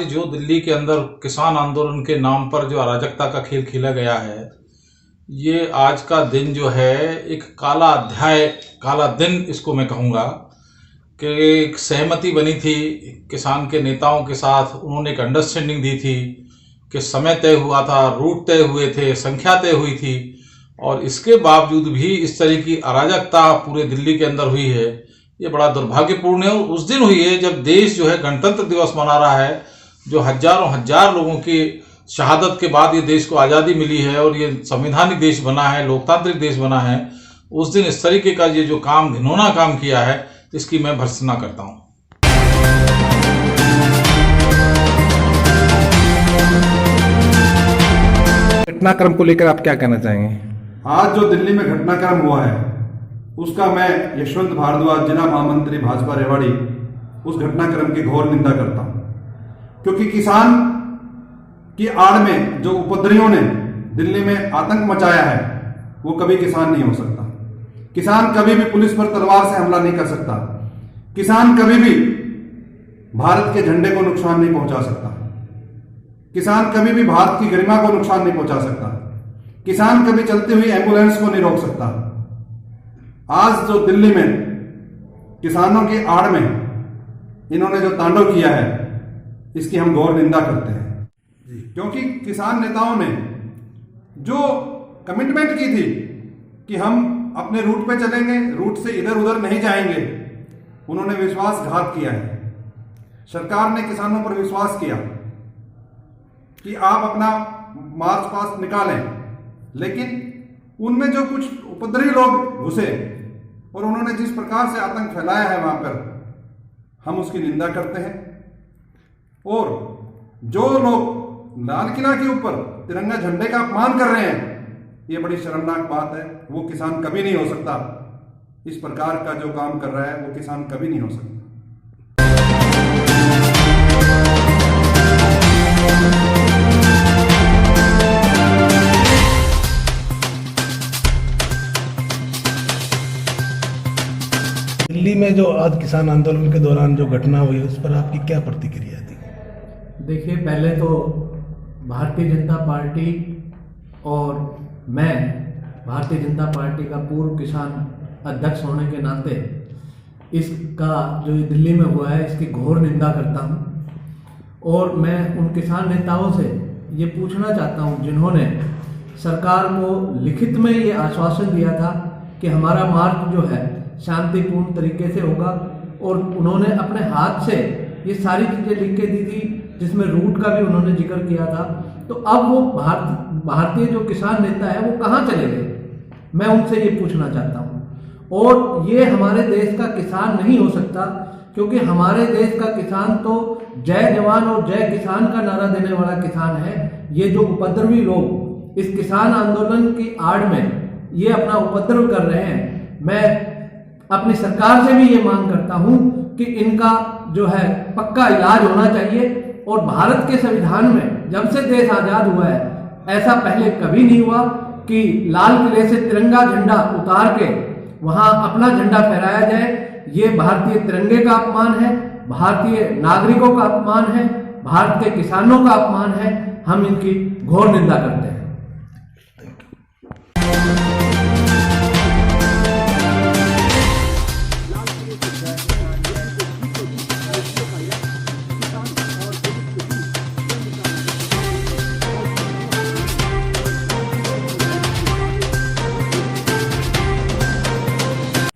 आज जो दिल्ली के अंदर किसान आंदोलन के नाम पर जो अराजकता का खेल खेला गया है, ये आज का दिन जो है एक काला अध्याय, काला दिन इसको मैं कहूँगा कि एक सहमति बनी थी किसान के नेताओं के साथ। उन्होंने एक अंडरस्टैंडिंग दी थी कि समय तय हुआ था, रूट तय हुए थे, संख्या तय हुई थी, और इसके बावजूद भी इस तरह की अराजकता पूरे दिल्ली के अंदर हुई है। ये बड़ा दुर्भाग्यपूर्ण है। और उस दिन हुई है जब देश जो है गणतंत्र दिवस मना रहा है, जो हजारों हजार लोगों की शहादत के बाद ये देश को आज़ादी मिली है और ये संवैधानिक देश बना है, लोकतांत्रिक देश बना है। उस दिन इस तरीके का ये जो काम, घिनौना काम किया है, इसकी मैं भर्त्सना करता हूँ। घटनाक्रम को लेकर आप क्या कहना चाहेंगे? आज जो दिल्ली में घटनाक्रम हुआ है उसका मैं यशवंत भारद्वाज, जिला महामंत्री भाजपा रेवाड़ी, उस घटनाक्रम की घोर निंदा करता हूं, क्योंकि किसान की आड़ में जो उपद्रवियों ने दिल्ली में आतंक मचाया है वो कभी किसान नहीं हो सकता। किसान कभी भी पुलिस पर तलवार से हमला नहीं कर सकता। किसान कभी भी भारत के झंडे को नुकसान नहीं पहुंचा सकता। किसान कभी भी भारत की गरिमा को नुकसान नहीं पहुंचा सकता। किसान कभी चलती हुई एम्बुलेंस को नहीं रोक सकता। आज जो दिल्ली में किसानों की आड़ में इन्होंने जो तांडव किया है, इसकी हम घोर निंदा करते हैं, क्योंकि किसान नेताओं ने जो कमिटमेंट की थी कि हम अपने रूट पे चलेंगे, रूट से इधर उधर नहीं जाएंगे, उन्होंने विश्वासघात किया है। सरकार ने किसानों पर विश्वास किया कि आप अपना मार्च पास्ट निकालें, लेकिन उनमें जो कुछ उपद्रवी लोग घुसे और उन्होंने जिस प्रकार से आतंक फैलाया है वहां पर, हम उसकी निंदा करते हैं। और जो लोग लाल किला के ऊपर तिरंगा झंडे का अपमान कर रहे हैं, ये बड़ी शर्मनाक बात है। वो किसान कभी नहीं हो सकता। इस प्रकार का जो काम कर रहा है वो किसान कभी नहीं हो सकता। दिल्ली में जो आज किसान आंदोलन के दौरान जो घटना हुई, उस पर आपकी क्या प्रतिक्रिया थी? देखिए, पहले तो भारतीय जनता पार्टी और मैं भारतीय जनता पार्टी का पूर्व किसान अध्यक्ष होने के नाते इसका जो दिल्ली में हुआ है इसकी घोर निंदा करता हूं। और मैं उन किसान नेताओं से ये पूछना चाहता हूं जिन्होंने सरकार को लिखित में ये आश्वासन दिया था कि हमारा मार्ग जो है शांतिपूर्ण तरीके से होगा, और उन्होंने अपने हाथ से ये सारी चीज़ें लिख के दी थी, जिसमें रूट का भी उन्होंने जिक्र किया था। तो अब वो भारतीय जो किसान नेता है वो कहाँ चले गए? मैं उनसे ये पूछना चाहता हूँ। और ये हमारे देश का किसान नहीं हो सकता, क्योंकि हमारे देश का किसान तो जय जवान और जय किसान का नारा देने वाला किसान है। ये जो उपद्रवी लोग इस किसान आंदोलन की आड़ में ये अपना उपद्रव कर रहे हैं, मैं अपनी सरकार से भी ये मांग करता हूं कि इनका जो है पक्का इलाज होना चाहिए। और भारत के संविधान में जब से देश आजाद हुआ है, ऐसा पहले कभी नहीं हुआ कि लाल किले से तिरंगा झंडा उतार के वहां अपना झंडा फहराया जाए। ये भारतीय तिरंगे का अपमान है, भारतीय नागरिकों का अपमान है, भारत के किसानों का अपमान है। हम इनकी घोर निंदा करते हैं।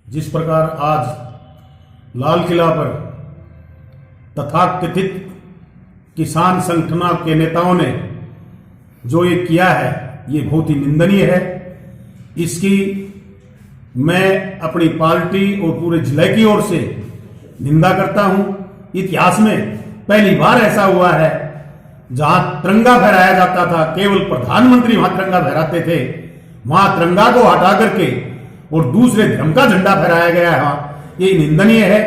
जिस प्रकार आज लाल किला पर तथाकथित किसान संगठनों के नेताओं ने जो ये किया है, ये बहुत ही निंदनीय है। इसकी मैं अपनी पार्टी और पूरे जिले की ओर से निंदा करता हूं। इतिहास में पहली बार ऐसा हुआ है जहां तिरंगा फहराया जाता था, केवल प्रधानमंत्री वहां तिरंगा फहराते थे, वहां तिरंगा को हटा करके और दूसरे धर्म का झंडा फहराया गया है। ये निंदनीय है,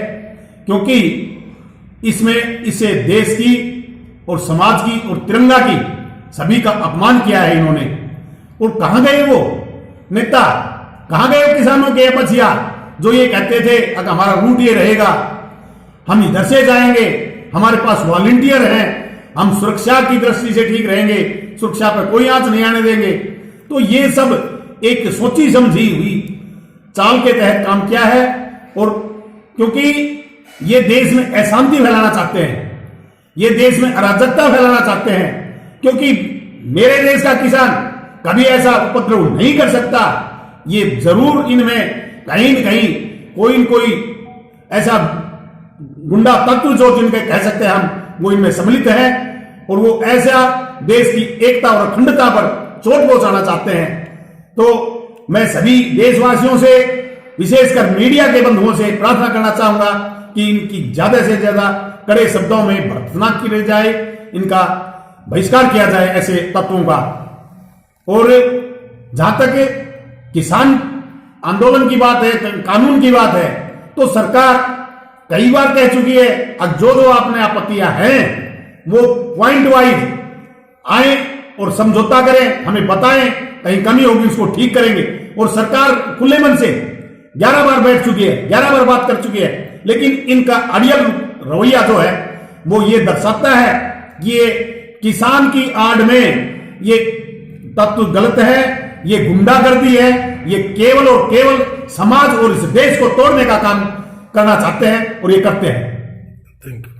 क्योंकि इसमें इससे देश की और समाज की और तिरंगा की सभी का अपमान किया है इन्होंने। और कहां गए वो नेता, कहां गए किसानों के पछिया जो ये कहते थे अगर हमारा रूट ये रहेगा, हम इधर से जाएंगे, हमारे पास वॉलंटियर हैं, हम सुरक्षा की दृष्टि से ठीक रहेंगे, सुरक्षा पर कोई आंच नहीं आने देंगे। तो ये सब एक सोची समझी हुई चाल के तहत काम किया है। और क्योंकि ये देश में अशांति फैलाना चाहते हैं, ये देश में अराजकता फैलाना चाहते हैं, क्योंकि मेरे देश का किसान कभी ऐसा उपद्रव नहीं कर सकता। ये जरूर इनमें कहीं न कहीं कोई न कोई ऐसा गुंडा तत्व जो जिनके कह सकते हैं हम, वो इनमें सम्मिलित है और वो ऐसा देश की एकता और अखंडता पर चोट पहुंचाना चाहते हैं। तो मैं सभी देशवासियों से, विशेषकर मीडिया के बंधुओं से प्रार्थना करना चाहूंगा कि इनकी ज्यादा से ज्यादा कड़े शब्दों में भर्त्सना की जाए, इनका बहिष्कार किया जाए ऐसे तत्वों का। और जहां तक किसान आंदोलन की बात है, कानून की बात है, तो सरकार कई बार कह चुकी है अब जो आपने आपत्तियां हैं वो पॉइंट वाइज आए और समझौता करें, हमें बताएं, कहीं कमी होगी उसको ठीक करेंगे। और सरकार खुले मन से 11 बार बैठ चुकी है, 11 बार बात कर चुकी है, लेकिन इनका अड़ियल रवैया जो है वो ये दर्शाता है कि ये किसान की आड़ में ये तत्व गलत है, ये गुंडागर्दी है, ये केवल और केवल समाज और इस देश को तोड़ने का काम करना चाहते हैं और ये करते हैं। Thank you.